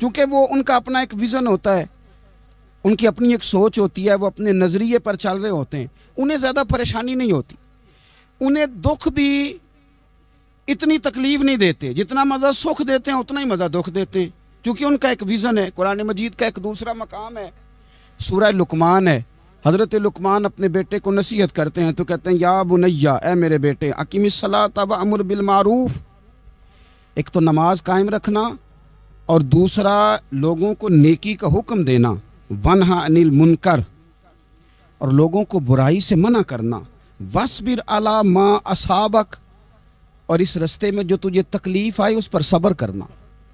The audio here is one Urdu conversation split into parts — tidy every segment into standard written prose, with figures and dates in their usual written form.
کیونکہ وہ ان کا اپنا ایک ویژن ہوتا ہے، ان کی اپنی ایک سوچ ہوتی ہے، وہ اپنے نظریے پر چل رہے ہوتے ہیں، انہیں زیادہ پریشانی نہیں ہوتی، انہیں دکھ بھی اتنی تکلیف نہیں دیتے، جتنا مزہ سکھ دیتے ہیں اتنا ہی مزہ دکھ دیتے ہیں، کیونکہ ان کا ایک ویژن ہے۔ قرآن مجید کا ایک دوسرا مقام ہے، سورہ لقمان ہے، حضرت لقمان اپنے بیٹے کو نصیحت کرتے ہیں تو کہتے ہیں یا بنیا، اے میرے بیٹے، اقیم الصلاۃ وامر بالمعروف، ایک تو نماز قائم رکھنا اور دوسرا لوگوں کو نیکی کا حکم دینا، ونہا عن المنکر، اور لوگوں کو برائی سے منع کرنا، وَاصْبِرْ عَلَىٰ مَا أَصَابَكَ، اور اس رستے میں جو تجھے تکلیف آئی اس پر صبر کرنا۔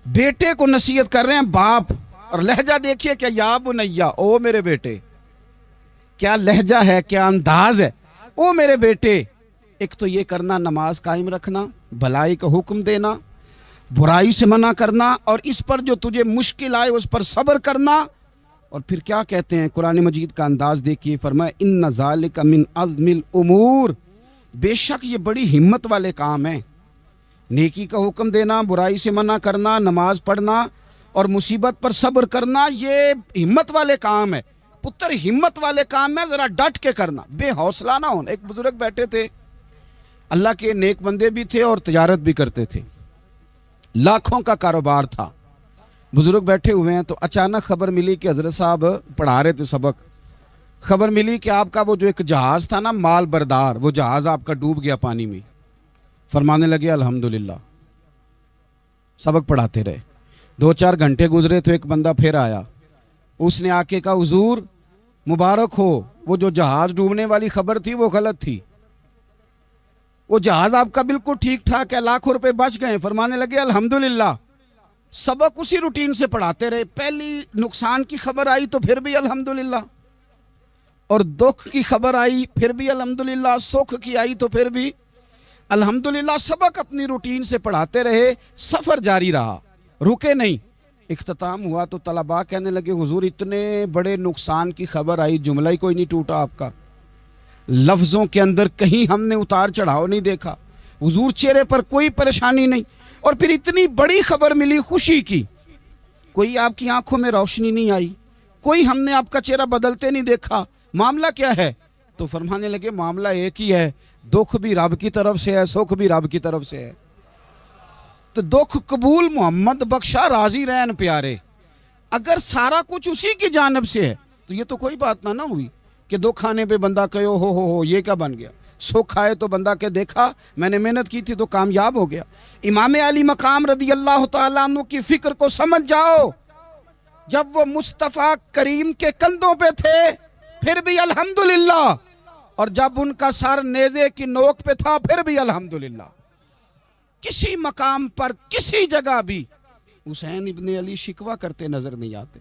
بیٹے کو نصیحت کر رہے ہیں باپ، اور لہجہ دیکھیے کہ یا بنیا، او میرے بیٹے، کیا لہجہ ہے، کیا انداز ہے، او میرے بیٹے۔ ایک تو یہ کرنا، نماز قائم رکھنا، بھلائی کا حکم دینا، برائی سے منع کرنا، اور اس پر جو تجھے مشکل آئے اس پر صبر کرنا۔ اور پھر کیا کہتے ہیں، قرآن مجید کا انداز دیکھیے، فرمایا ان ذالک من عزم الامور، بے شک یہ بڑی ہمت والے کام ہیں، نیکی کا حکم دینا، برائی سے منع کرنا، نماز پڑھنا اور مصیبت پر صبر کرنا، یہ ہمت والے کام ہے پتر، ہمت والے کام ہے، ذرا ڈٹ کے کرنا، بے حوصلہ نہ ہونا۔ ایک بزرگ بیٹھے تھے، اللہ کے نیک بندے بھی تھے اور تجارت بھی کرتے تھے، لاکھوں کا کاروبار تھا، بزرگ بیٹھے ہوئے ہیں تو اچانک خبر ملی کہ حضرت صاحب پڑھا رہے تھے سبق، خبر ملی کہ آپ کا وہ جو ایک جہاز تھا نا مال بردار، وہ جہاز آپ کا ڈوب گیا پانی میں۔ فرمانے لگے الحمدللہ، سبق پڑھاتے رہے، 2-4 گھنٹے گزرے تو ایک بندہ پھر آیا، اس نے آ کے کہا حضور مبارک ہو، وہ جو جہاز ڈوبنے والی خبر تھی وہ غلط تھی، وہ جہاز آپ کا بالکل ٹھیک ٹھاک ہے، لاکھوں روپے بچ گئے۔ فرمانے لگے الحمدللہ، سبق اسی روٹین سے پڑھاتے رہے، پہلی نقصان کی خبر آئی تو پھر بھی الحمدللہ، اور دکھ کی خبر آئی پھر بھی الحمدللہ، سکھ کی آئی تو پھر بھی الحمدللہ، سبق اپنی روٹین سے پڑھاتے رہے، سفر جاری رہا، رکے نہیں۔ اختتام ہوا تو طلباء کہنے لگے حضور اتنے بڑے نقصان کی خبر آئی، جملہ ہی کوئی نہیں ٹوٹا آپ کا، لفظوں کے اندر کہیں ہم نے اتار چڑھاؤ نہیں دیکھا، حضور چہرے پر کوئی پریشانی نہیں، اور پھر اتنی بڑی خبر ملی خوشی کی، کوئی آپ کی آنکھوں میں روشنی نہیں آئی، کوئی ہم نے آپ کا چہرہ بدلتے نہیں دیکھا، معاملہ کیا ہے؟ تو فرمانے لگے معاملہ ایک ہی ہے، دکھ بھی رب کی طرف سے ہے، سکھ بھی رب کی طرف سے ہے، تو دکھ قبول محمد بخشا راضی رہن پیارے، اگر سارا کچھ اسی کی جانب سے ہے تو یہ تو کوئی بات نہ ہوئی کہ دکھ آنے پہ بندہ کہے ہو یہ کیا بن گیا، سکھ آئے تو بندہ کہ دیکھا میں نے محنت کی تھی تو کامیاب ہو گیا۔ امام علی مقام رضی اللہ تعالیٰ عنہ کی فکر کو سمجھ جاؤ، جب وہ مصطفیٰ کریم کے کندھوں پہ تھے پھر بھی الحمدللہ، اور جب ان کا سر نیزے کی نوک پہ تھا پھر بھی الحمدللہ۔ کسی مقام پر کسی جگہ بھی حسین ابن علی شکوہ کرتے نظر نہیں آتے،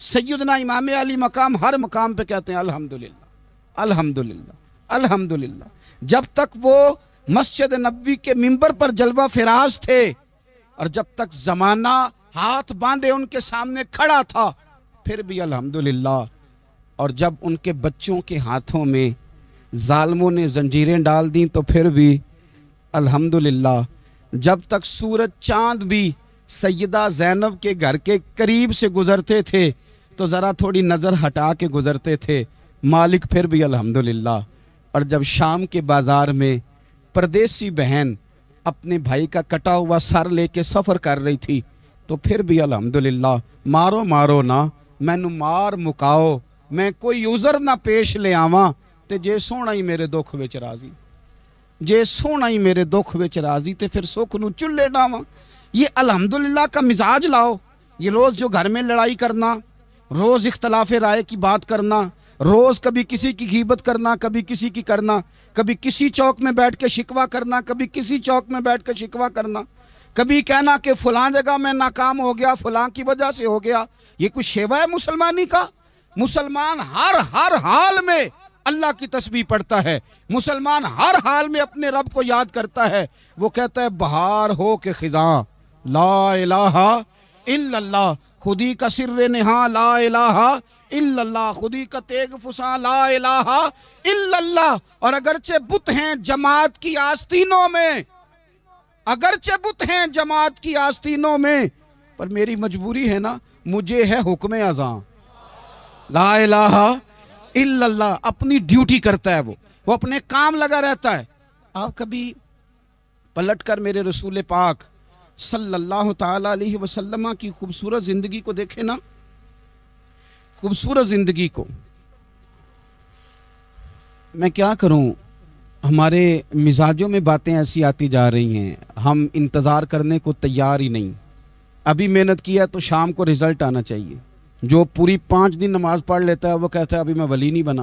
سیدنا امام علی مقام ہر مقام پہ کہتے ہیں الحمدللہ الحمدللہ الحمدللہ۔ جب تک وہ مسجد نبوی کے منبر پر جلوہ فراز تھے اور جب تک زمانہ ہاتھ باندھے ان کے سامنے کھڑا تھا پھر بھی الحمدللہ، اور جب ان کے بچوں کے ہاتھوں میں ظالموں نے زنجیریں ڈال دیں تو پھر بھی الحمدللہ، جب تک سورج چاند بھی سیدہ زینب کے گھر کے قریب سے گزرتے تھے تو ذرا تھوڑی نظر ہٹا کے گزرتے تھے، مالک پھر بھی الحمدللہ، اور جب شام کے بازار میں پردیسی بہن اپنے بھائی کا کٹا ہوا سر لے کے سفر کر رہی تھی تو پھر بھی الحمدللہ، مارو مارو نہ مینو مار مکاؤ، میں کوئی عذر نہ پیش لے آواں تے جے سونا ہی میرے دکھ وچ راضی، جے سونا ہی میرے دکھ وچ راضی تے پھر سکھ نو چلے ڈاواں۔ یہ الحمدللہ کا مزاج لاؤ، یہ روز جو گھر میں لڑائی کرنا، روز اختلاف رائے کی بات کرنا، روز کبھی کسی کی غیبت کرنا، کبھی کسی کی کرنا، کبھی کسی چوک میں بیٹھ کے شکوہ کرنا، کبھی کسی چوک میں بیٹھ کے شکوہ کرنا، کبھی کہنا کہ فلاں جگہ میں ناکام ہو گیا فلاں کی وجہ سے ہو گیا، یہ کوئی شیوا ہے مسلمانی کا؟ مسلمان ہر حال میں اللہ کی تسبیح پڑھتا ہے، مسلمان ہر حال میں اپنے رب کو یاد کرتا ہے، وہ کہتا ہے بہار ہو کے خزاں لا الہ الا اللہ، خودی کا سر نہاں لا الہ الا اللہ، خودی کا تیغ فساں لا الہ الا اللہ۔ اور اگرچہ بت ہیں جماعت کی آستینوں میں، اگرچہ بت ہیں جماعت کی آستینوں میں، پر میری مجبوری ہے نا، مجھے ہے حکم اذاں، لا الہ الا اللہ، اپنی ڈیوٹی کرتا ہے وہ اپنے کام لگا رہتا ہے۔ آپ کبھی پلٹ کر میرے رسول پاک صلی اللہ تعالی علیہ وسلم کی خوبصورت زندگی کو دیکھیں نا، خوبصورت زندگی کو۔ میں کیا کروں، ہمارے مزاجوں میں باتیں ایسی آتی جا رہی ہیں، ہم انتظار کرنے کو تیار ہی نہیں۔ ابھی محنت کیا تو شام کو رزلٹ آنا چاہیے۔ جو پوری 5 دن نماز پڑھ لیتا ہے وہ کہتا ہے ابھی میں ولی نہیں بنا،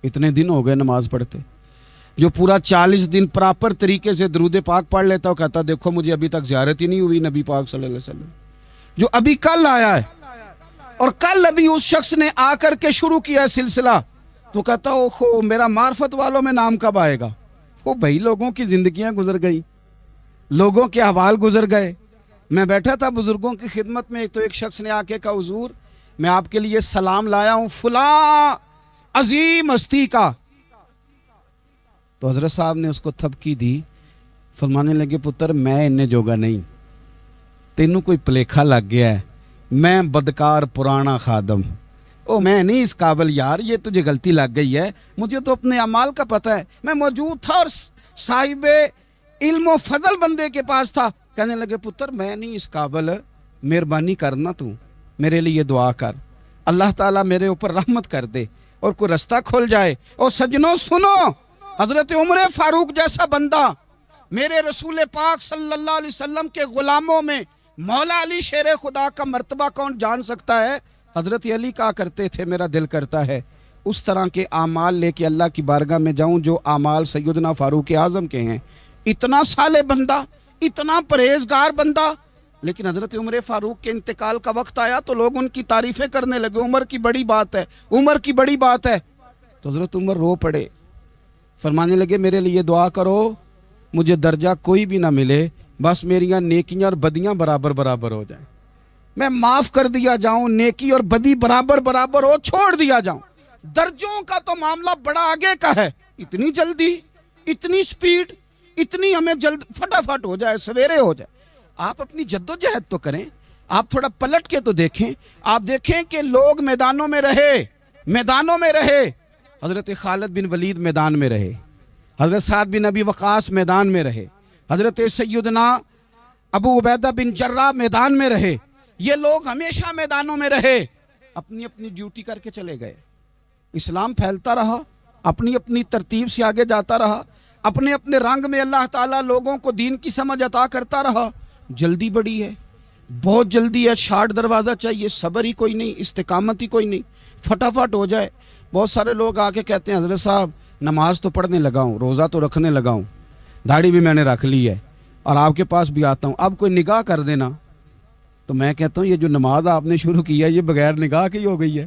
اتنے دن ہو گئے نماز پڑھتے۔ جو پورا 40 دن پراپر طریقے سے درود پاک پڑھ لیتا ہے وہ کہتا ہے دیکھو مجھے ابھی تک زیارت ہی نہیں ہوئی نبی پاک صلی اللہ علیہ وسلم۔ جو ابھی کل آیا ہے اور کل ابھی اس شخص نے آ کر کے شروع کیا ہے سلسلہ، تو کہتا اوہو میرا معرفت والوں میں نام کب آئے گا؟ وہ بھائی لوگوں کی زندگیاں گزر گئی، لوگوں کے احوال گزر گئے۔ میں بیٹھا تھا بزرگوں کی خدمت میں، تو ایک شخص نے آ کے کہا حضور میں آپ کے لیے سلام لایا ہوں فلاں عظیم ہستی کا۔ تو حضرت صاحب نے اس کو تھپکی دی، فرمانے لگے پتر میں انہیں جوگا نہیں، تینوں کوئی پلیکھا لگ گیا ہے، میں بدکار پرانا خادم، میں نہیں اس قابل یار، یہ تجھے غلطی لگ گئی ہے، مجھے تو اپنے اعمال کا پتہ ہے، میں موجود تھا اور صاحب علم و فضل بندے کے پاس تھا۔ کہنے لگے پتر میں نہیں اس قابل، مہربانی کرنا تو میرے لیے دعا کر، اللہ تعالیٰ میرے اوپر رحمت کر دے اور کوئی رستہ کھل جائے۔ اور سجنوں سنو، حضرت عمر فاروق جیسا بندہ میرے رسول پاک صلی اللہ علیہ وسلم کے غلاموں میں مولا علی شیر خدا کا مرتبہ کون جان سکتا ہے؟ حضرت علی کہا کرتے تھے میرا دل کرتا ہے اس طرح کے اعمال لے کے اللہ کی بارگاہ میں جاؤں جو اعمال سیدنا فاروق اعظم کے ہیں۔ اتنا صالح بندہ، اتنا پرہیزگار بندہ، لیکن حضرت عمر فاروق کے انتقال کا وقت آیا تو لوگ ان کی تعریفیں کرنے لگے، عمر کی بڑی بات ہے، عمر کی بڑی بات ہے۔ تو حضرت عمر رو پڑے، فرمانے لگے میرے لیے دعا کرو، مجھے درجہ کوئی بھی نہ ملے، بس میریاں نیکیاں اور بدیاں برابر برابر ہو جائیں، میں معاف کر دیا جاؤں، نیکی اور بدی برابر برابر ہو، چھوڑ دیا جاؤں۔ درجوں کا تو معاملہ بڑا آگے کا ہے، اتنی جلدی، اتنی سپیڈ، اتنی ہمیں جلد فٹافٹ ہو جائے، سویرے ہو جائے۔ آپ اپنی جد و جہد تو کریں، آپ تھوڑا پلٹ کے تو دیکھیں، آپ دیکھیں کہ لوگ میدانوں میں رہے، میدانوں میں رہے۔ حضرت خالد بن ولید میدان میں رہے، حضرت سعد بن ابی وقاص میدان میں رہے، حضرت سیدنا ابو عبیدہ بن جراح میدان میں رہے۔ یہ لوگ ہمیشہ میدانوں میں رہے، اپنی اپنی ڈیوٹی کر کے چلے گئے۔ اسلام پھیلتا رہا، اپنی اپنی ترتیب سے آگے جاتا رہا، اپنے اپنے رنگ میں اللہ تعالیٰ لوگوں کو دین کی سمجھ عطا کرتا رہا۔ جلدی بڑی ہے، بہت جلدی ہے، شارٹ دروازہ چاہیے، صبر ہی کوئی نہیں، استقامت ہی کوئی نہیں، فٹافٹ ہو جائے۔ بہت سارے لوگ آ کے کہتے ہیں حضرت صاحب نماز تو پڑھنے لگا ہوں، روزہ تو رکھنے لگا ہوں، داڑھی بھی میں نے رکھ لی ہے اور آپ کے پاس بھی آتا ہوں، اب کوئی نگاہ کر دینا۔ تو میں کہتا ہوں یہ جو نماز آپ نے شروع کی ہے یہ بغیر نگاہ کی ہو گئی ہے،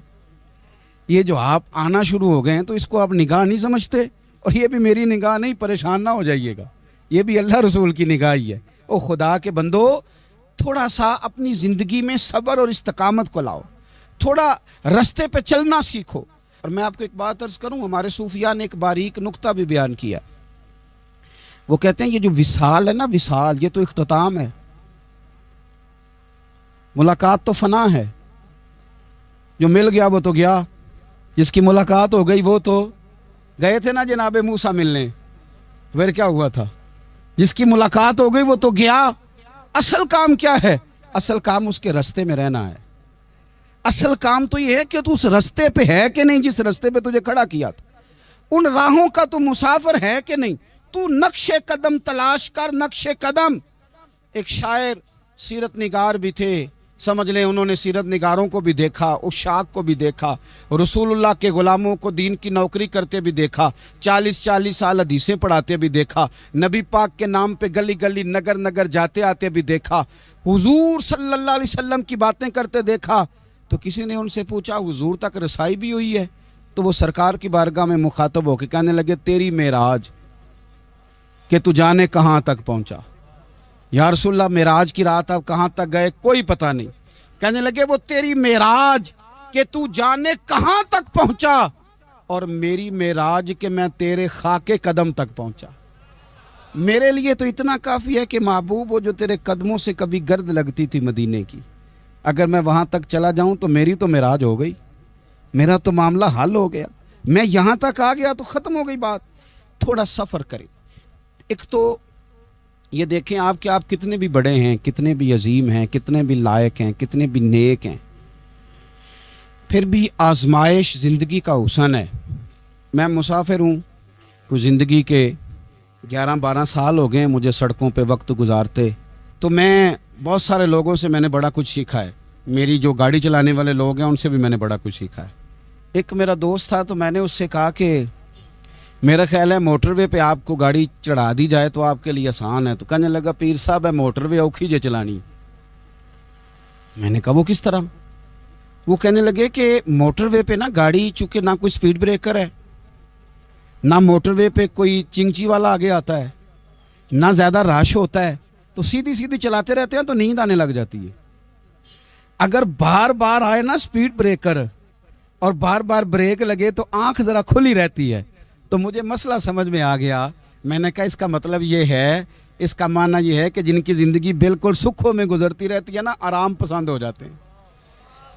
یہ جو آپ آنا شروع ہو گئے ہیں تو اس کو آپ نگاہ نہیں سمجھتے، اور یہ بھی میری نگاہ نہیں، پریشان نہ ہو جائیے گا، یہ بھی اللہ رسول کی نگاہ ہی ہے۔ او خدا کے بندو، تھوڑا سا اپنی زندگی میں صبر اور استقامت کو لاؤ، تھوڑا رستے پہ چلنا سیکھو۔ اور میں آپ کو ایک بات عرض کروں، ہمارے صوفیاء نے ایک باریک نقطہ بھی بیان کیا، وہ کہتے ہیں یہ جو وصال ہے نا، وصال یہ تو اختتام ہے، ملاقات تو فنا ہے، جو مل گیا وہ تو گیا، جس کی ملاقات ہو گئی وہ تو گئے تھے نا جناب موسیٰ ملنے، پھر کیا ہوا تھا؟ جس کی ملاقات ہو گئی وہ تو گیا۔ اصل کام کیا ہے؟ اصل کام اس کے رستے میں رہنا ہے، اصل کام تو یہ ہے کہ تو اس رستے پہ ہے کہ نہیں جس رستے پہ تجھے کھڑا کیا تھا، ان راہوں کا تو مسافر ہے کہ نہیں، تو نقش قدم تلاش کر، نقش قدم۔ ایک شاعر سیرت نگار بھی تھے، سمجھ لیں انہوں نے سیرت نگاروں کو بھی دیکھا، عشاق کو بھی دیکھا، رسول اللہ کے غلاموں کو دین کی نوکری کرتے بھی دیکھا، 40 سال حدیثیں پڑھاتے بھی دیکھا، نبی پاک کے نام پہ گلی گلی نگر نگر جاتے آتے بھی دیکھا، حضور صلی اللہ علیہ وسلم کی باتیں کرتے دیکھا۔ تو کسی نے ان سے پوچھا حضور تک رسائی بھی ہوئی ہے؟ تو وہ سرکار کی بارگاہ میں مخاطب ہو کے کہنے لگے تیری معراج، کہ تو جانے کہاں تک پہنچا۔ یا رسول اللہ معراج کی رات آپ کہاں تک گئے؟ کوئی پتہ نہیں۔ کہنے لگے وہ تیری معراج کہ تو جانے کہاں تک پہنچا، اور میری معراج کہ میں تیرے خاک قدم تک پہنچا۔ میرے لیے تو اتنا کافی ہے کہ محبوب وہ جو تیرے قدموں سے کبھی گرد لگتی تھی مدینے کی، اگر میں وہاں تک چلا جاؤں تو میری تو معراج ہو گئی، میرا تو معاملہ حل ہو گیا، میں یہاں تک آ گیا تو ختم ہو گئی بات۔ تھوڑا سفر کریں۔ ایک تو یہ دیکھیں آپ کہ آپ کتنے بھی بڑے ہیں، کتنے بھی عظیم ہیں، کتنے بھی لائق ہیں، کتنے بھی نیک ہیں، پھر بھی آزمائش زندگی کا حسن ہے۔ میں مسافر ہوں، کوئی زندگی کے 11-12 سال ہو گئے مجھے سڑکوں پہ وقت گزارتے، تو میں بہت سارے لوگوں سے میں نے بڑا کچھ سیکھا ہے، میری جو گاڑی چلانے والے لوگ ہیں ان سے بھی میں نے بڑا کچھ سیکھا ہے۔ ایک میرا دوست تھا تو میں نے اس سے کہا کہ میرا خیال ہے موٹر وے پہ آپ کو گاڑی چڑھا دی جائے تو آپ کے لیے آسان ہے، تو کہنے لگا پیر صاحب ہے موٹر وے اوکھی جے چلانی۔ میں نے کہا وہ کس طرح؟ وہ کہنے لگے کہ موٹر وے پہ نا گاڑی چونکہ نہ کوئی سپیڈ بریکر ہے، نہ موٹر وے پہ کوئی چنگچی والا آگے آتا ہے، نہ زیادہ رش ہوتا ہے، تو سیدھی سیدھی چلاتے رہتے ہیں تو نیند آنے لگ جاتی ہے۔ اگر بار بار آئے نا سپیڈ بریکر اور بار بار بریک لگے تو آنکھ ذرا کھلی رہتی ہے۔ تو مجھے مسئلہ سمجھ میں آ گیا، میں نے کہا اس کا مطلب یہ ہے، اس کا معنی یہ ہے کہ جن کی زندگی بالکل سکھوں میں گزرتی رہتی ہے نا، آرام پسند ہو جاتے ہیں۔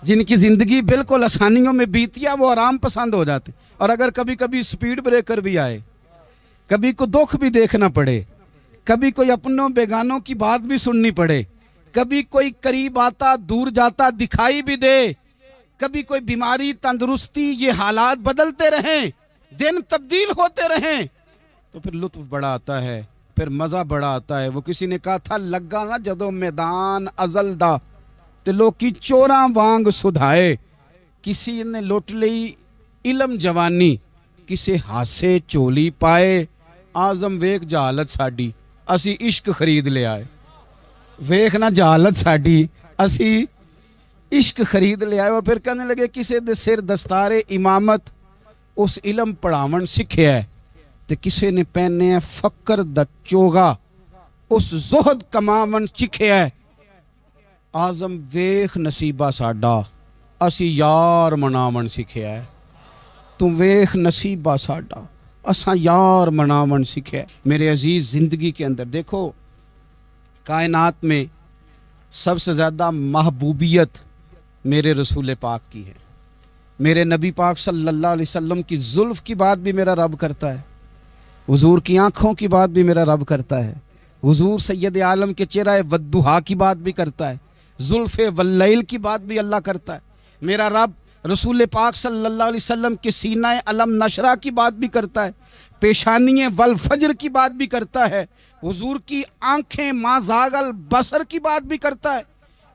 جن کی زندگی بالکل آسانیوں میں بیتی ہے وہ آرام پسند ہو جاتے ہیں۔ اور اگر کبھی کبھی سپیڈ بریکر بھی آئے، کبھی کوئی دکھ بھی دیکھنا پڑے، کبھی کوئی اپنوں بیگانوں کی بات بھی سننی پڑے، کبھی کوئی قریب آتا دور جاتا دکھائی بھی دے، کبھی کوئی بیماری تندرستی، یہ حالات بدلتے رہیں، دن تبدیل ہوتے رہیں، تو پھر لطف بڑا آتا ہے، پھر مزہ بڑا آتا ہے۔ وہ کسی نے کہا تھا لگا نا جدو میدان ازل دا تے لوکی چوراں وانگ سدھائے، کسی نے لوٹ لئی علم جوانی، کسی ہاسے چولی پائے، آزم ویک جہالت ساڈی اسی عشق خرید لے آئے۔ ویک نہ جہالت ساڈی اسی عشق خرید لے آئے۔ اور پھر کہنے لگے کسی دے سر دستار امامت اس علم پڑھاون سکھیا ہے، تے کسی نے پہنے ہے فقر دا چوگا اس زہد کماون چکھیا ہے۔ آزم ویخ نصیبہ ساڈا اسی یار مناون سکھیا ہے۔ تم ویخ نصیبہ ساڈا اساں یار مناون سکھیا ہے۔ میرے عزیز زندگی کے اندر دیکھو، کائنات میں سب سے زیادہ محبوبیت میرے رسول پاک کی ہے۔ میرے نبی پاک صلی اللہ علیہ وسلم کی زلف کی بات بھی میرا رب کرتا ہے، حضور کی آنکھوں کی بات بھی میرا رب کرتا ہے، حضور سید عالم کے چہرہ والضحیٰ کی بات بھی کرتا ہے، زلف واللیل کی بات بھی اللہ کرتا ہے۔ میرا رب رسول پاک صلی اللہ علیہ وسلم کے سینہ علم نشرہ کی بات بھی کرتا ہے، پیشانی والفجر کی بات بھی کرتا ہے، حضور کی آنکھیں ما زاغ البصر کی بات بھی کرتا ہے۔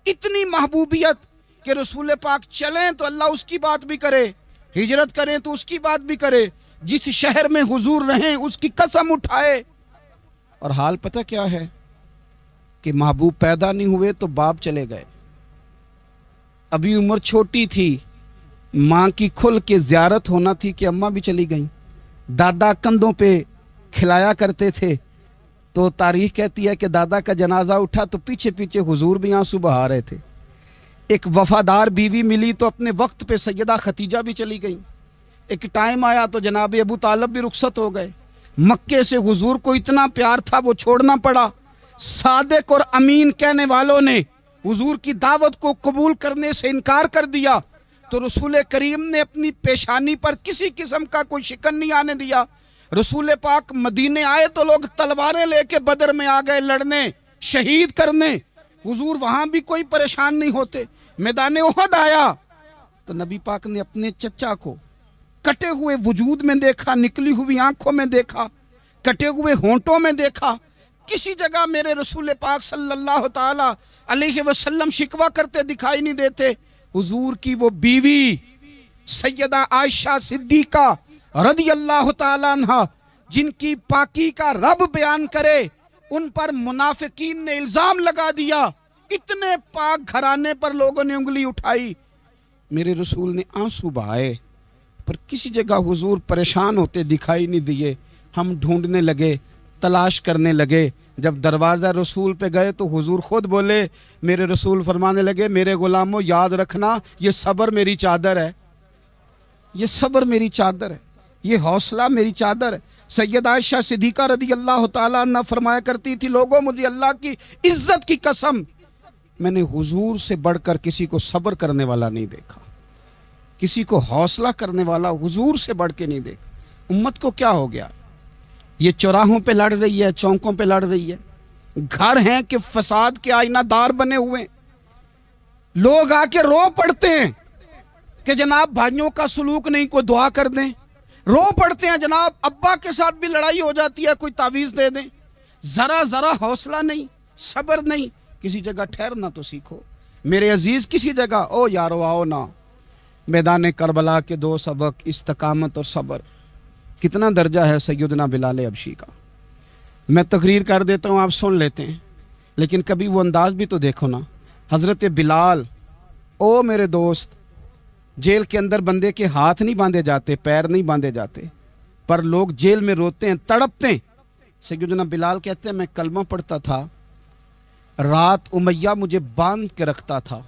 اتنی محبوبیت کہ رسول پاک چلیں تو اللہ اس کی بات بھی کرے، ہجرت کریں تو اس کی بات بھی کرے، جس شہر میں حضور رہیں اس کی قسم اٹھائے۔ اور حال پتہ کیا ہے کہ محبوب پیدا نہیں ہوئے تو باپ چلے گئے، ابھی عمر چھوٹی تھی، ماں کی کھل کے زیارت ہونا تھی کہ اماں بھی چلی گئیں، دادا کندھوں پہ کھلایا کرتے تھے، تو تاریخ کہتی ہے کہ دادا کا جنازہ اٹھا تو پیچھے پیچھے حضور بھی آنسو بہا رہے تھے۔ ایک وفادار بیوی ملی تو اپنے وقت پہ سیدہ ختیجہ بھی چلی گئیں۔ ایک ٹائم آیا تو جناب ابو طالب بھی رخصت ہو گئے۔ مکے سے حضور کو اتنا پیار تھا وہ چھوڑنا پڑا۔ صادق اور امین کہنے والوں نے حضور کی دعوت کو قبول کرنے سے انکار کر دیا تو رسول کریم نے اپنی پیشانی پر کسی قسم کا کوئی شکن نہیں آنے دیا۔ رسول پاک مدینے آئے تو لوگ تلواریں لے کے بدر میں آ گئے لڑنے، شہید کرنے، حضور وہاں بھی کوئی پریشان نہیں ہوتے۔ میدان احد آیا تو نبی پاک نے اپنے چچا کو کٹے ہوئے وجود میں دیکھا، نکلی ہوئی آنکھوں میں دیکھا، کٹے ہوئے ہونٹوں میں دیکھا۔ کسی جگہ میرے رسول پاک صلی اللہ تعالی علیہ وسلم شکوہ کرتے دکھائی نہیں دیتے۔ حضور کی وہ بیوی سیدہ عائشہ صدیقہ رضی اللہ تعالی عنہ، جن کی پاکی کا رب بیان کرے، ان پر منافقین نے الزام لگا دیا، اتنے پاک گھرانے پر لوگوں نے انگلی اٹھائی۔ میرے رسول نے آنسو بہائے، پر کسی جگہ حضور پریشان ہوتے دکھائی نہیں دیے۔ ہم ڈھونڈنے لگے، تلاش کرنے لگے، جب دروازہ رسول پہ گئے تو حضور خود بولے، میرے رسول فرمانے لگے، میرے غلاموں یاد رکھنا یہ صبر میری چادر ہے، یہ صبر میری چادر ہے، یہ حوصلہ میری چادر ہے۔ سید عائشہ صدیقہ رضی اللہ تعالیٰ عنہ فرمایا کرتی تھی، لوگوں مجھے اللہ کی عزت کی قسم میں نے حضور سے بڑھ کر کسی کو صبر کرنے والا نہیں دیکھا، کسی کو حوصلہ کرنے والا حضور سے بڑھ کے نہیں دیکھا۔ امت کو کیا ہو گیا؟ یہ چوراہوں پہ لڑ رہی ہے، چوکوں پہ لڑ رہی ہے، گھر ہیں کہ فساد کے آئینہ دار بنے ہوئے، لوگ آ کے رو پڑتے ہیں کہ جناب بھائیوں کا سلوک نہیں، کوئی دعا کر دیں، رو پڑتے ہیں جناب ابا کے ساتھ بھی لڑائی ہو جاتی ہے، کوئی تعویذ دے دیں، ذرا حوصلہ نہیں، صبر نہیں، کسی جگہ ٹھہرنا تو سیکھو میرے عزیز، کسی جگہ او یارو آؤ نا، میدان کربلا کے دو سبق، استقامت اور صبر۔ کتنا درجہ ہے سیدنا بلال حبشی کا، میں تقریر کر دیتا ہوں، آپ سن لیتے ہیں، لیکن کبھی وہ انداز بھی تو دیکھو نا۔ حضرت بلال، او میرے دوست، جیل کے اندر بندے کے ہاتھ نہیں باندھے جاتے، پیر نہیں باندھے جاتے، پر لوگ جیل میں روتے ہیں، تڑپتے ہیں۔ سیدنا بلال کہتے ہیں میں کلمہ پڑھتا تھا، رات امیہ مجھے باندھ کے رکھتا تھا،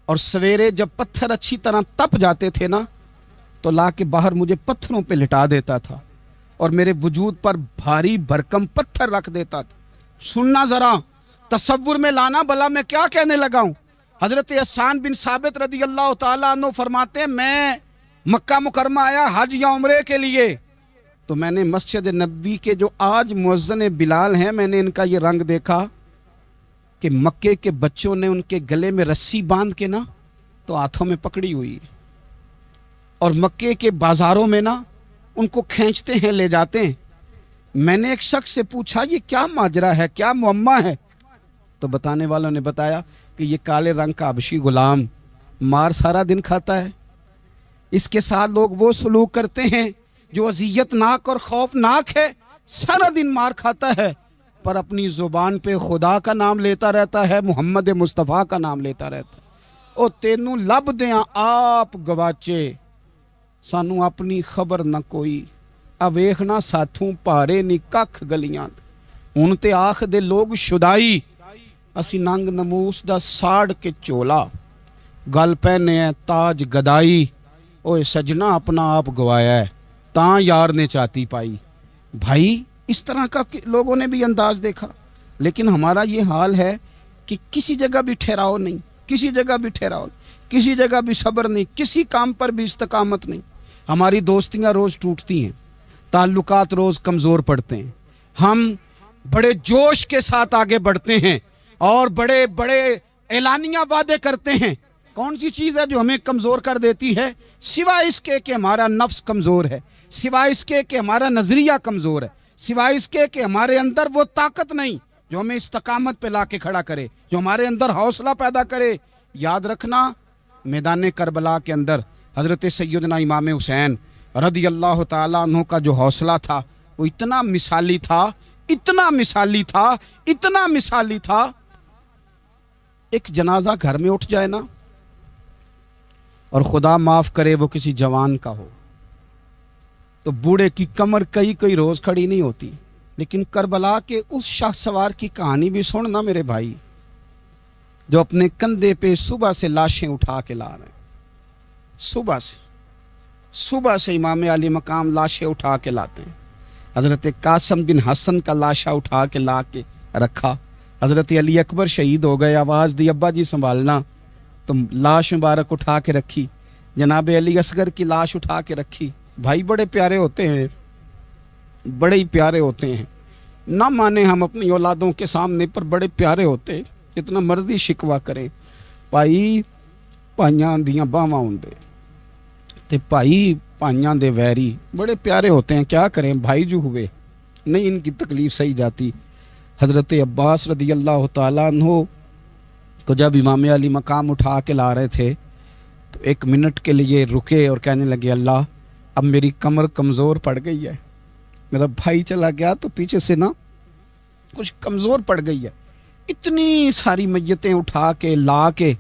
اور سویرے جب پتھر اچھی طرح تپ جاتے تھے نا تو لا کے باہر مجھے پتھروں پہ لٹا دیتا تھا، اور میرے وجود پر بھاری بھرکم پتھر رکھ دیتا تھا۔ سننا ذرا، تصور میں لانا، بلا میں کیا کہنے لگا ہوں۔ حضرت حسان بن ثابت رضی اللہ تعالیٰ عنہ فرماتے ہیں میں مکہ مکرمہ آیا حج یا عمرے کے لیے، تو میں نے مسجد نبوی کے جو آج مؤذن بلال ہیں، میں نے ان کا یہ رنگ دیکھا کہ مکے کے بچوں نے ان کے گلے میں رسی باندھ کے نا تو ہاتھوں میں پکڑی ہوئی، اور مکے کے بازاروں میں نا ان کو کھینچتے ہیں، لے جاتے ہیں۔ میں نے ایک شخص سے پوچھا یہ کیا ماجرا ہے، کیا معمہ ہے؟ تو بتانے والوں نے بتایا کہ یہ کالے رنگ کا حبشی غلام مار سارا دن کھاتا ہے، اس کے ساتھ لوگ وہ سلوک کرتے ہیں جو اذیت ناک اور خوفناک ہے، سارا دن مار کھاتا ہے پر اپنی زبان پہ خدا کا نام لیتا رہتا ہے، محمد مصطفیٰ کا نام لیتا رہتا ہے۔ او تینوں لب دیاں آپ گواچے، سانو اپنی خبر نہ کوئی، آ ویکھنا ساتھوں پارے نی ککھ گلیاں، ہن تے آکھ دے لوگ شدائی، اسی ننگ نموس دا ساڑ کے چولا، گل پہنے ہیں تاج گدائی، اوے سجنا اپنا آپ گوایا ہے، تاں یار نے چاتی پائی۔ بھائی اس طرح کا لوگوں نے بھی انداز دیکھا، لیکن ہمارا یہ حال ہے کہ کسی جگہ بھی ٹھہراؤ نہیں، کسی جگہ بھی ٹھہراؤ نہیں، کسی جگہ بھی صبر نہیں، کسی کام پر بھی استقامت نہیں۔ ہماری دوستیاں روز ٹوٹتی ہیں، تعلقات روز کمزور پڑتے ہیں، ہم بڑے جوش کے ساتھ آگے بڑھتے ہیں اور بڑے بڑے اعلانیہ وعدے کرتے ہیں۔ کون سی چیز ہے جو ہمیں کمزور کر دیتی ہے؟ سوائے اس کے کہ ہمارا نفس کمزور ہے، سوائے اس کے کہ ہمارا نظریہ کمزور ہے، سوائے اس کے کہ ہمارے اندر وہ طاقت نہیں جو ہمیں استقامت پہ لا کے کھڑا کرے، جو ہمارے اندر حوصلہ پیدا کرے۔ یاد رکھنا میدان کربلا کے اندر حضرت سیدنا امام حسین رضی اللہ تعالیٰ عنہ کا جو حوصلہ تھا وہ اتنا مثالی تھا، اتنا مثالی تھا، اتنا مثالی تھا۔ ایک جنازہ گھر میں اٹھ جائے نا، اور خدا معاف کرے وہ کسی جوان کا ہو، تو بوڑھے کی کمر کئی روز کھڑی نہیں ہوتی۔ لیکن کربلا کے اس شاہ سوار کی کہانی بھی سننا میرے بھائی، جو اپنے کندھے پہ صبح سے لاشیں اٹھا کے لا رہے ہیں، صبح سے امام علی مقام لاشیں اٹھا کے لاتے ہیں۔ حضرت قاسم بن حسن کا لاشا اٹھا کے لا کے رکھا، حضرت علی اکبر شہید ہو گئے، آواز دی ابا جی سنبھالنا، تو لاش مبارک اٹھا کے رکھی، جناب علی اصغر کی لاش اٹھا کے رکھی۔ بھائی بڑے پیارے ہوتے ہیں، بڑے ہی پیارے ہوتے ہیں، نہ مانے ہم اپنی اولادوں کے سامنے، پر بڑے پیارے ہوتے ہیں، جتنا مرضی شکوہ کریں۔ بھائی پائیاں دیاں باواں ہوندے تے بھائی پائیاں دے ویری، بڑے پیارے ہوتے ہیں، کیا کریں بھائی جو ہوئے نہیں ان کی تکلیف سہی جاتی۔ حضرت عباس رضی اللہ تعالیٰ عنہ کو جب امام علی مقام اٹھا کے لا رہے تھے تو ایک منٹ کے لیے رکے اور کہنے لگے اللہ اب میری کمر کمزور پڑ گئی ہے، میرا بھائی چلا گیا تو پیچھے سے نا کچھ کمزور پڑ گئی ہے۔ اتنی ساری میتیں اٹھا کے لا کے،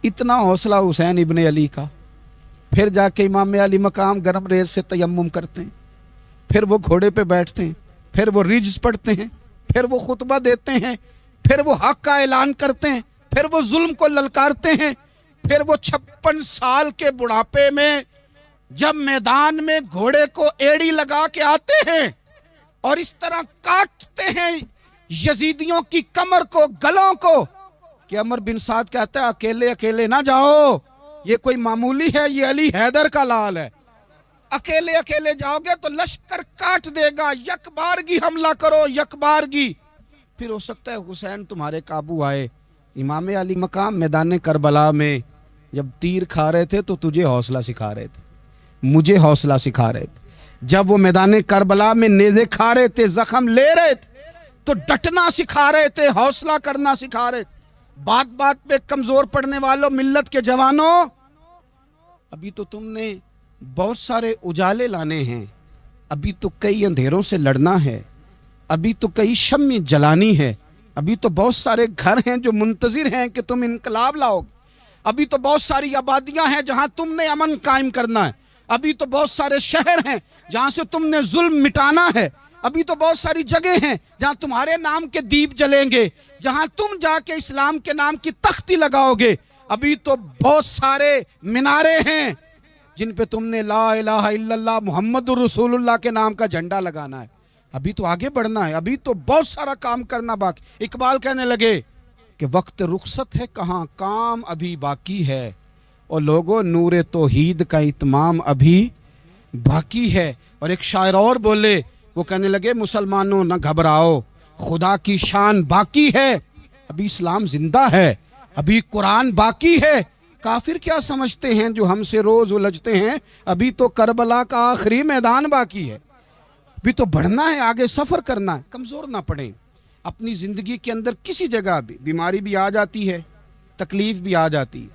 اتنا حوصلہ حسین ابن علی کا۔ پھر جا کے امام علی مقام گرم ریز سے تیمم کرتے ہیں، پھر وہ گھوڑے پہ بیٹھتے ہیں، پھر وہ رجز پڑھتے ہیں، پھر وہ خطبہ دیتے ہیں، پھر وہ حق کا اعلان کرتے ہیں، پھر وہ ظلم کو للکارتے ہیں، پھر وہ 56 سال کے بڑھاپے میں جب میدان میں گھوڑے کو ایڑی لگا کے آتے ہیں اور اس طرح کاٹتے ہیں یزیدیوں کی کمر کو، گلوں کو، کہ عمر بن سعد کہتا ہے اکیلے اکیلے نہ جاؤ، یہ کوئی معمولی ہے، یہ علی حیدر کا لال ہے، اکیلے اکیلے جاؤ گے تو لشکر کاٹ دے گا، یک بارگی حملہ کرو، یک بارگی، پھر ہو سکتا ہے حسین تمہارے قابو آئے۔ امام علی مقام میدان کربلا میں جب تیر کھا رہے تھے تو تجھے حوصلہ سکھا رہے تھے، مجھے حوصلہ سکھا رہے تھے۔ جب وہ میدان کربلا میں نیزے کھا رہے تھے، زخم لے رہے تھے، تو ڈٹنا سکھا رہے تھے، حوصلہ کرنا سکھا رہے تھے۔ بات بات پہ کمزور پڑنے والوں، ملت کے جوانوں، ابھی تو تم نے بہت سارے اجالے لانے ہیں، ابھی تو کئی اندھیروں سے لڑنا ہے، ابھی تو کئی شمع جلانی ہے، ابھی تو بہت سارے گھر ہیں جو منتظر ہیں کہ تم انقلاب لاؤ گے، ابھی تو بہت ساری آبادیاں ہیں جہاں تم نے امن قائم کرنا ہے، ابھی تو بہت سارے شہر ہیں جہاں سے تم نے ظلم مٹانا ہے، ابھی تو بہت ساری جگہ ہیں جہاں تمہارے نام کے دیپ جلیں گے، جہاں تم جا کے اسلام کے نام کی تختی لگاؤ گے، ابھی تو بہت سارے مینارے ہیں جن پہ تم نے لا الہ الا اللہ محمد الرسول اللہ کے نام کا جھنڈا لگانا ہے، ابھی تو آگے بڑھنا ہے، ابھی تو بہت سارا کام کرنا باقی۔ اقبال کہنے لگے کہ وقت رخصت ہے کہاں، کام ابھی باقی ہے، اور لوگوں نور توحید کا اتمام ابھی باقی ہے۔ اور ایک شاعر اور بولے، وہ کہنے لگے مسلمانوں نہ گھبراؤ، خدا کی شان باقی ہے، ابھی اسلام زندہ ہے، ابھی قرآن باقی ہے۔ کافر کیا سمجھتے ہیں جو ہم سے روز الجھتے ہیں، ابھی تو کربلا کا آخری میدان باقی ہے، ابھی تو بڑھنا ہے، آگے سفر کرنا ہے۔ کمزور نہ پڑیں، اپنی زندگی کے اندر کسی جگہ بھی بیماری بھی آ جاتی ہے، تکلیف بھی آ جاتی ہے،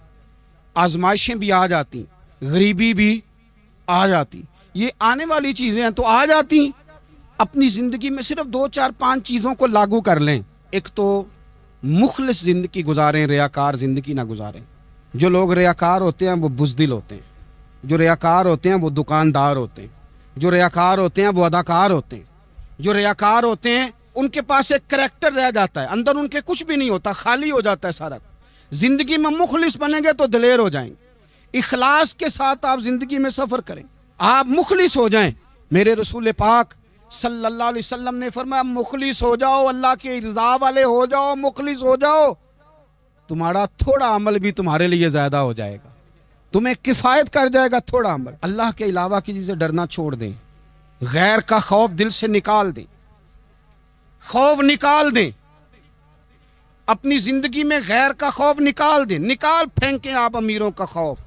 آزمائشیں بھی آ جاتی، غریبی بھی آ جاتی، یہ آنے والی چیزیں ہیں تو آ جاتی۔ اپنی زندگی میں صرف 2 4 5 چیزوں کو لاگو کر لیں۔ ایک تو مخلص زندگی گزاریں، ریاکار زندگی نہ گزاریں۔ جو لوگ ریاکار ہوتے ہیں وہ بزدل ہوتے ہیں، جو ریاکار ہوتے ہیں وہ دکاندار ہوتے ہیں، جو ریاکار ہوتے ہیں وہ اداکار ہوتے ہیں، جو ریاکار ہوتے ہیں ان کے پاس ایک کریکٹر رہ جاتا ہے، اندر ان کے کچھ بھی نہیں ہوتا، خالی ہو جاتا ہے سارا۔ زندگی میں مخلص بنیں گے تو دلیر ہو جائیں گے، اخلاص کے ساتھ آپ زندگی میں سفر کریں، آپ مخلص ہو جائیں۔ میرے رسول پاک صلی اللہ علیہ وسلم نے فرمایا مخلص ہو جاؤ، اللہ کے رضا والے ہو جاؤ، مخلص ہو جاؤ، تمہارا تھوڑا عمل بھی تمہارے لیے زیادہ ہو جائے گا، تمہیں کفایت کر جائے گا تھوڑا عمل۔ اللہ کے علاوہ کسی سے ڈرنا چھوڑ دیں، غیر کا خوف دل سے نکال دیں، خوف نکال دیں، اپنی زندگی میں غیر کا خوف نکال دیں، نکال پھینکیں آپ امیروں کا خوف،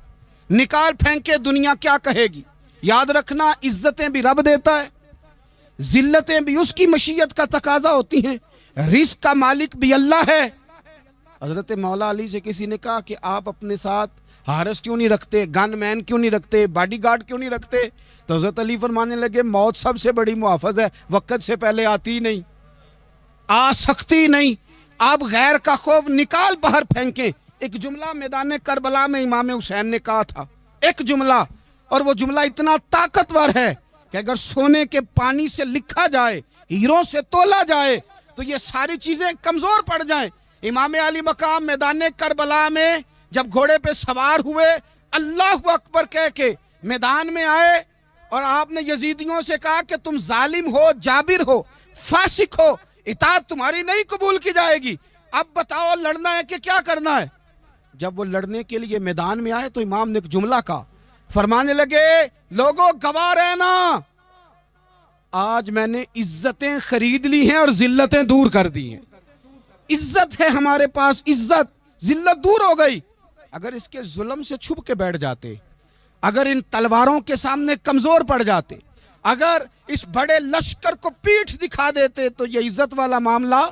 نکال پھینکیں دنیا کیا کہے گی۔ یاد رکھنا عزتیں بھی رب دیتا ہے، ذلتیں بھی اس کی مشیت کا تقاضا ہوتی ہیں، رزق کا مالک بھی اللہ ہے۔ حضرت مولا علی سے کسی نے کہا کہ آپ اپنے ساتھ حارس کیوں نہیں رکھتے، گن مین کیوں نہیں رکھتے، باڈی گارڈ کیوں نہیں رکھتے؟ تو حضرت علی فرمانے لگے موت سب سے بڑی محافظ ہے، وقت سے پہلے آتی نہیں، آ سکتی نہیں۔ آپ غیر کا خوف نکال باہر پھینکیں۔ ایک جملہ میدان کربلا میں امام حسین نے کہا تھا، ایک جملہ، اور وہ جملہ اتنا طاقتور ہے کہ اگر سونے کے پانی سے لکھا جائے، ہیروں سے تولا جائے تو یہ ساری چیزیں کمزور پڑ جائیں۔ امام علی مقام میدان کربلا میں جب گھوڑے پہ سوار ہوئے، اللہ اکبر کہہ کے میدان میں آئے، اور آپ نے یزیدیوں سے کہا کہ تم ظالم ہو، جابر ہو، فاسق ہو، اطاعت تمہاری نہیں قبول کی جائے گی، اب بتاؤ لڑنا ہے کہ کیا کرنا ہے۔ جب وہ لڑنے کے لیے میدان میں آئے تو امام نے ایک جملہ کہا، فرمانے لگے لوگوں گواہ رہنا، آج میں نے عزتیں خرید لی ہیں اور ذلتیں دور کر دی ہیں۔ عزت ہے ہمارے پاس، عزت، ذلت دور ہو گئی۔ اگر اس کے ظلم سے چھپ کے بیٹھ جاتے، اگر ان تلواروں کے سامنے کمزور پڑ جاتے، اگر اس بڑے لشکر کو پیٹھ دکھا دیتے تو یہ عزت والا معاملہ،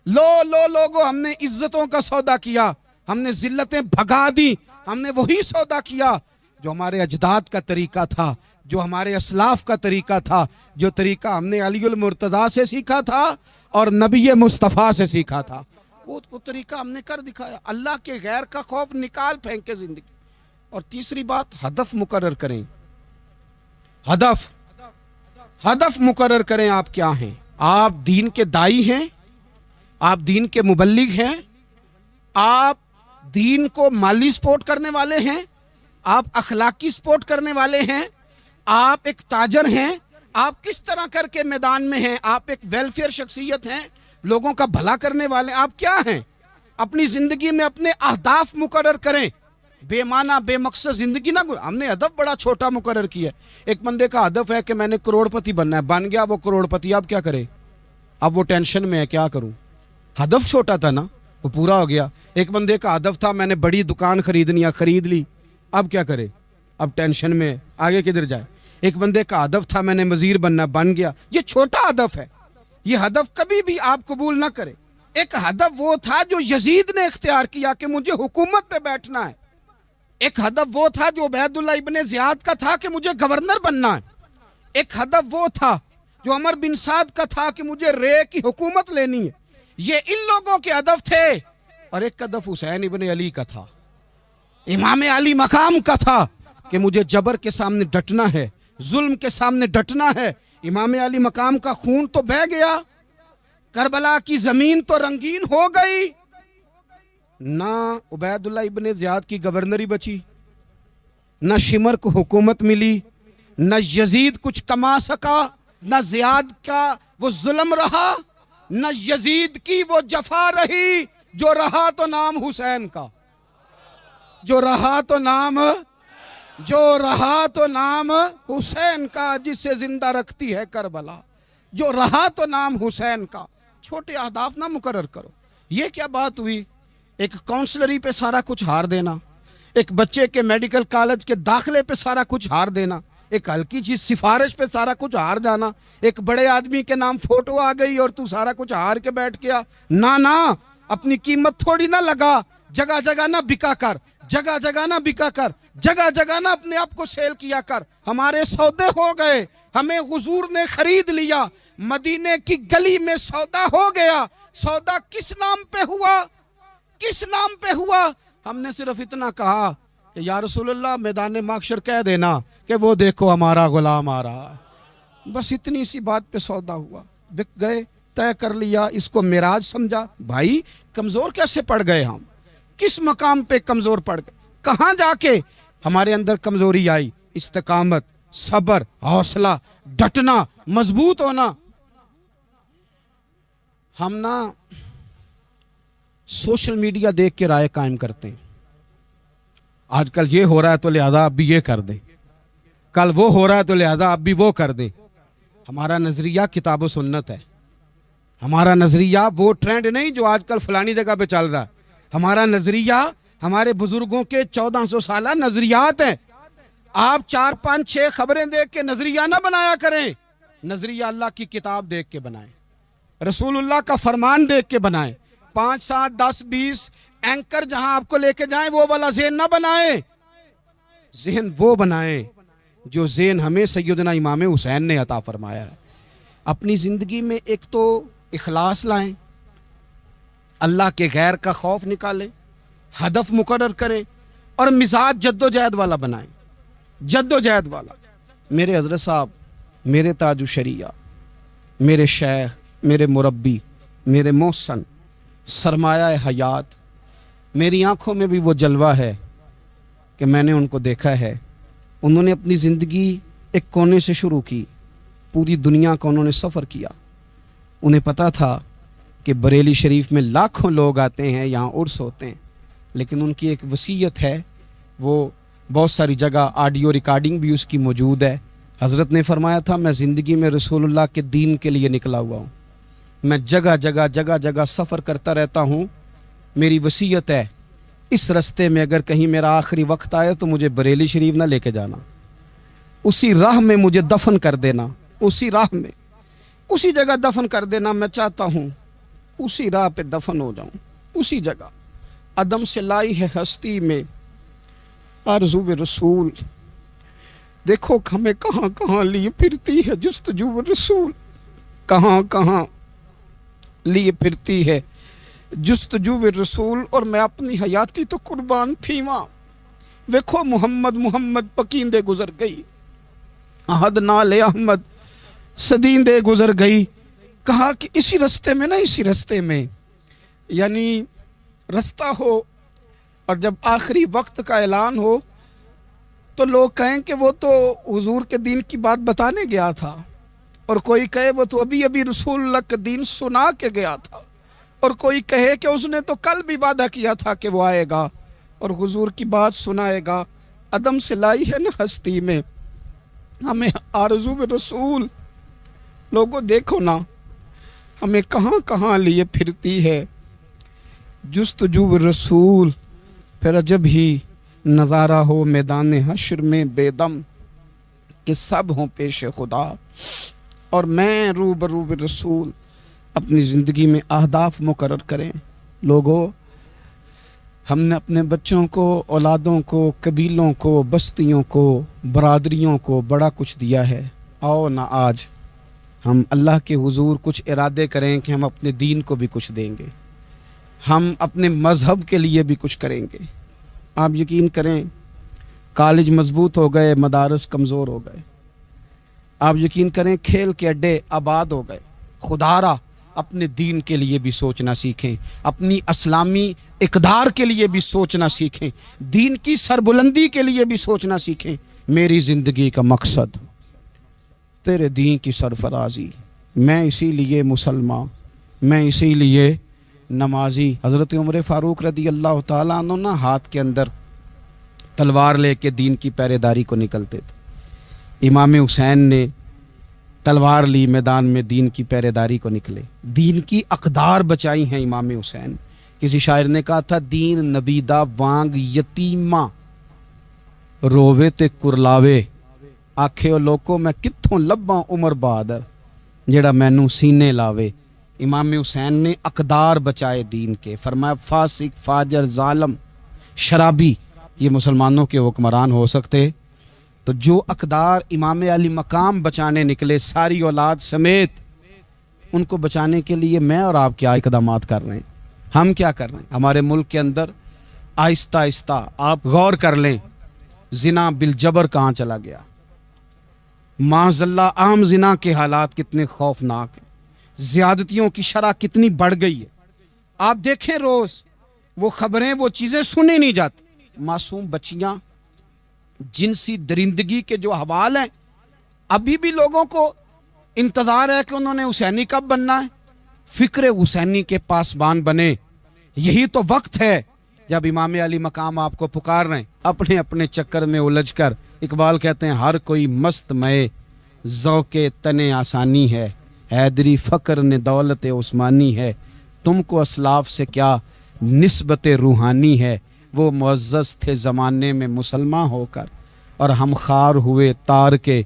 لوگوں ہم نے عزتوں کا سودا کیا، ہم نے ذلتیں بھگا دی، ہم نے وہی سودا کیا جو ہمارے اجداد کا طریقہ تھا، جو ہمارے اسلاف کا طریقہ تھا، جو طریقہ ہم نے علی المرتضیٰ سے سیکھا تھا اور نبی مصطفیٰ سے سیکھا تھا، وہ طریقہ ہم نے کر دکھایا۔ اللہ کے غیر کا خوف نکال پھینکے زندگی۔ اور تیسری بات، ہدف مقرر کریں، ہدف مقرر کریں۔ آپ کیا ہیں؟ آپ دین کے دائی ہیں، آپ دین کے مبلغ ہیں، آپ دین کو مالی سپورٹ کرنے والے ہیں، آپ اخلاقی سپورٹ کرنے والے ہیں، آپ ایک تاجر ہیں، آپ کس طرح کر کے میدان میں ہیں، آپ ایک ویلفیئر شخصیت ہیں، لوگوں کا بھلا کرنے والے، آپ کیا ہیں؟ اپنی زندگی میں اپنے اہداف مقرر کریں، بے معنی بے مقصد زندگی نہ ہم نے ہدف بڑا چھوٹا مقرر کیا ہے۔ ایک بندے کا ہدف ہے کہ میں نے کروڑ پتی بننا ہے، بن گیا وہ کروڑ پتی، اب کیا کرے؟ اب وہ ٹینشن میں ہے، کیا کروں؟ ہدف چھوٹا تھا نا، وہ پورا ہو گیا۔ ایک بندے کا ہدف تھا میں نے بڑی دکان خریدنی ہے، خرید لی، اب کیا کرے؟ اب ٹینشن میں ہے، آگے کدھر جائے؟ ایک بندے کا ہدف تھا میں نے وزیر بننا، بن گیا۔ یہ چھوٹا ہدف ہے، یہ ہدف کبھی بھی آپ قبول نہ کریں۔ ایک ہدف وہ تھا جو یزید نے اختیار کیا کہ مجھے حکومت پہ بیٹھنا ہے۔ ایک ہدف وہ تھا جو عبید اللہ ابن زیاد کا تھا کہ مجھے گورنر بننا ہے۔ ایک ہدف وہ تھا جو عمر بن سعد کا تھا کہ مجھے رے کی حکومت لینی ہے۔ یہ ان لوگوں کے ہدف تھے، اور ایک ہدف حسین ابن علی کا تھا، امام علی مقام کا تھا کہ مجھے جبر کے سامنے ڈٹنا ہے، ظلم کے سامنے ڈٹنا ہے۔ امام علی مقام کا خون تو بہہ گیا، کربلا کی زمین تو رنگین ہو گئی، نہ عبید اللہ ابن زیاد کی گورنری بچی، نہ شمر کو حکومت ملی، نہ یزید کچھ کما سکا، نہ زیاد کا وہ ظلم رہا، نہ یزید کی وہ جفا رہی۔ جو رہا تو نام حسین کا، جو رہا تو نام حسین کا، جسے زندہ رکھتی ہے کربلا، جو رہا تو نام حسین کا۔ چھوٹے اہداف نہ مقرر کرو۔ یہ کیا بات ہوئی؟ ایک کاؤنسلری پہ سارا کچھ ہار دینا، ایک بچے کے میڈیکل کالج کے داخلے پہ سارا کچھ ہار دینا، ایک ہلکی چیز سفارش پہ سارا کچھ ہار جانا، ایک بڑے آدمی کے نام فوٹو آ گئی اور تو سارا کچھ ہار کے بیٹھ گیا۔ نہ، اپنی قیمت تھوڑی نہ لگا، جگہ جگہ نہ بکا کر، جگہ جگہ نہ بکا کر، جگہ جگہ نہ اپنے آپ کو سیل کیا کر۔ ہمارے سودے ہو گئے، ہمیں حضور نے خرید لیا، مدینے کی گلی میں سودا ہو گیا۔ سودا کس نام پہ ہوا؟ کس نام پہ ہوا؟ ہم نے صرف اتنا کہا کہ یا رسول اللہ میدان محشر کہہ دینا کہ وہ دیکھو ہمارا غلام آ رہا ہے۔ بس اتنی سی بات پہ سودا ہوا، بک گئے، طے کر لیا، اس کو معراج سمجھا۔ بھائی کمزور کیسے پڑ گئے ہم؟ کس مقام پہ کمزور پڑ گئے؟ کہاں جا کے ہمارے اندر کمزوری آئی؟ استقامت، صبر، حوصلہ، ڈٹنا، مضبوط ہونا۔ ہم نا سوشل میڈیا دیکھ کے رائے قائم کرتے ہیں، آج کل یہ ہو رہا ہے تو لہذا اب بھی یہ کر دیں، کل وہ ہو رہا ہے تو لہذا اب بھی وہ کر دیں۔ ہمارا نظریہ کتاب و سنت ہے، ہمارا نظریہ وہ ٹرینڈ نہیں جو آج کل فلانی جگہ پہ چل رہا ہے۔ ہمارا نظریہ ہمارے بزرگوں کے 1400 سالہ نظریات ہیں۔ آپ 4 5 6 خبریں دیکھ کے نظریہ نہ بنایا کریں، نظریہ اللہ کی کتاب دیکھ کے بنائیں، رسول اللہ کا فرمان دیکھ کے بنائیں۔ 5 7 10 20 اینکر جہاں آپ کو لے کے جائیں وہ والا ذہن نہ بنائیں، ذہن وہ بنائیں جو ذہن ہمیں سیدنا امام حسین نے عطا فرمایا ہے۔ اپنی زندگی میں ایک تو اخلاص لائیں، اللہ کے غیر کا خوف نکالیں، ہدف مقرر کریں، اور مزاج جد و جہد والا بنائیں، جد و جہد والا۔ میرے حضرت صاحب، میرے تاج الشریعہ، میرے شیخ، میرے مربی، میرے محسن، سرمایہ حیات، میری آنکھوں میں بھی وہ جلوہ ہے کہ میں نے ان کو دیکھا ہے۔ انہوں نے اپنی زندگی ایک کونے سے شروع کی، پوری دنیا کا انہوں نے سفر کیا۔ انہیں پتا تھا کہ بریلی شریف میں لاکھوں لوگ آتے ہیں، یہاں عرس ہوتے ہیں، لیکن ان کی ایک وصیت ہے، وہ بہت ساری جگہ آڈیو ریکارڈنگ بھی اس کی موجود ہے۔ حضرت نے فرمایا تھا میں زندگی میں رسول اللہ کے دین کے لیے نکلا ہوا ہوں، میں جگہ جگہ سفر کرتا رہتا ہوں، میری وصیت ہے اس رستے میں اگر کہیں میرا آخری وقت آئے تو مجھے بریلی شریف نہ لے کے جانا، اسی راہ میں مجھے دفن کر دینا، اسی راہ میں اسی جگہ دفن کر دینا۔ میں چاہتا ہوں اسی راہ پہ دفن ہو جاؤں، اسی جگہ۔ عدم سے لائی ہے ہستی میں آرزو رسول، دیکھو ہمیں کہاں کہاں لیے پھرتی ہے جستجو رسول، کہاں کہاں لیے پھرتی ہے جستجو رسول، اور میں اپنی حیاتی تو قربان تھی وہاں۔ دیکھو محمد پکیندے گزر گئی، احد نال احمد صدیندے گزر گئی۔ کہا کہ اسی رستے میں یعنی رستہ ہو، اور جب آخری وقت کا اعلان ہو تو لوگ کہیں کہ وہ تو حضور کے دین کی بات بتانے گیا تھا، اور کوئی کہے وہ تو ابھی ابھی رسول اللہ کا دین سنا کے گیا تھا، اور کوئی کہے کہ اس نے تو کل بھی وعدہ کیا تھا کہ وہ آئے گا اور حضور کی بات سنائے گا۔ عدم سے لائی ہے نا ہستی میں ہمیں آرزو رسول۔ لوگوں دیکھو نا ہمیں کہاں کہاں لیے پھرتی ہے جستجو رسول، پھر عجب ہی نظارہ ہو میدان حشر میں بے دم کہ سب ہوں پیش خدا، اور میں روبرو رسول۔ اپنی زندگی میں اہداف مقرر کریں لوگوں۔ ہم نے اپنے بچوں کو، اولادوں کو، قبیلوں کو، بستیوں کو، برادریوں کو بڑا کچھ دیا ہے۔ آؤ نہ آج ہم اللہ کے حضور کچھ ارادے کریں کہ ہم اپنے دین کو بھی کچھ دیں گے، ہم اپنے مذہب کے لیے بھی کچھ کریں گے۔ آپ یقین کریں کالج مضبوط ہو گئے، مدارس کمزور ہو گئے۔ آپ یقین کریں کھیل کے اڈے آباد ہو گئے۔ خدا را اپنے دین کے لیے بھی سوچنا سیکھیں، اپنی اسلامی اقدار کے لیے بھی سوچنا سیکھیں، دین کی سربلندی کے لیے بھی سوچنا سیکھیں۔ میری زندگی کا مقصد تیرے دین کی سرفرازی، میں اسی لیے مسلمان، میں اسی لیے نمازی۔ حضرت عمر فاروق رضی اللہ تعالیٰ عنہ نا ہاتھ کے اندر تلوار لے کے دین کی پہرے داری کو نکلتے تھے۔ امام حسین نے تلوار لی، میدان میں دین کی پہرے داری کو نکلے، دین کی اقدار بچائی ہیں امام حسین۔ کسی شاعر نے کہا تھا دین نبی دا وانگ یتیماں رووے تے کرلاوے، آکھے او لوکو میں کتھوں لباں عمر بہادر جیڑا مینوں سینے لاوے۔ امام حسین نے اقدار بچائے دین کے۔ فرمایا فاسق، فاجر، ظالم، شرابی یہ مسلمانوں کے حکمران ہو سکتے؟ تو جو اقدار امام علی مقام بچانے نکلے ساری اولاد سمیت، ان کو بچانے کے لیے میں اور آپ کیا اقدامات کر رہے ہیں؟ ہم کیا کر رہے ہیں؟ ہمارے ملک کے اندر آہستہ آہستہ آپ غور کر لیں زنا بالجبر کہاں چلا گیا۔ معاذ اللہ عام زنا کے حالات کتنے خوفناک ہیں، زیادتیوں کی شرح کتنی بڑھ گئی ہے۔ آپ دیکھیں روز وہ خبریں، وہ چیزیں سنی نہیں جاتی۔ معصوم بچیاں، جنسی درندگی کے جو حوال ہیں، ابھی بھی لوگوں کو انتظار ہے کہ انہوں نے حسینی کب بننا ہے، فکر حسینی کے پاسبان بنے۔ یہی تو وقت ہے جب امام علی مقام آپ کو پکار رہے ہیں، اپنے اپنے چکر میں الجھ کر۔ اقبال کہتے ہیں ہر کوئی مست مئے ذوق تنے آسانی ہے، حیدری فقر نے دولت عثمانی ہے، تم کو اسلاف سے کیا نسبت روحانی ہے، وہ معزز تھے زمانے میں مسلمان ہو کر، اور ہم خار ہوئے تار کے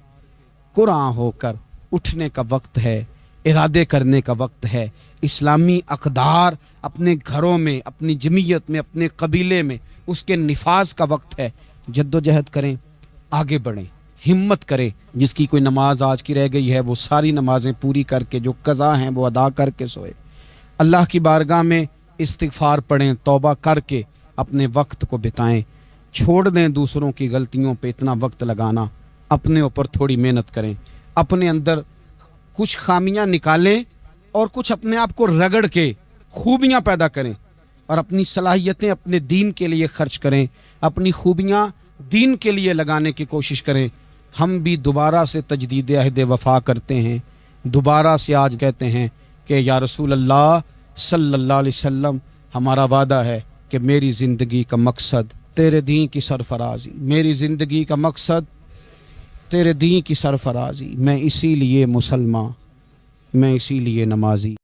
قرآن ہو کر۔ اٹھنے کا وقت ہے، ارادے کرنے کا وقت ہے، اسلامی اقدار اپنے گھروں میں، اپنی جمعیت میں، اپنے قبیلے میں اس کے نفاذ کا وقت ہے۔ جد و جہد کریں، آگے بڑھیں، ہمت کریں۔ جس کی کوئی نماز آج کی رہ گئی ہے وہ ساری نمازیں پوری کر کے، جو قضا ہیں وہ ادا کر کے سوئے۔ اللہ کی بارگاہ میں استغفار پڑھیں، توبہ کر کے اپنے وقت کو بتائیں، چھوڑ دیں دوسروں کی غلطیوں پہ اتنا وقت لگانا، اپنے اوپر تھوڑی محنت کریں، اپنے اندر کچھ خامیاں نکالیں اور کچھ اپنے آپ کو رگڑ کے خوبیاں پیدا کریں، اور اپنی صلاحیتیں اپنے دین کے لیے خرچ کریں، اپنی خوبیاں دین کے لیے لگانے کی کوشش کریں۔ ہم بھی دوبارہ سے تجدید عہد وفا کرتے ہیں، دوبارہ سے آج کہتے ہیں کہ یا رسول اللہ صلی اللہ علیہ وسلم، ہمارا وعدہ ہے کہ میری زندگی کا مقصد تیرے دین کی سرفرازی، میری زندگی کا مقصد تیرے دین کی سرفرازی، میں اسی لیے مسلمان، میں اسی لیے نمازی۔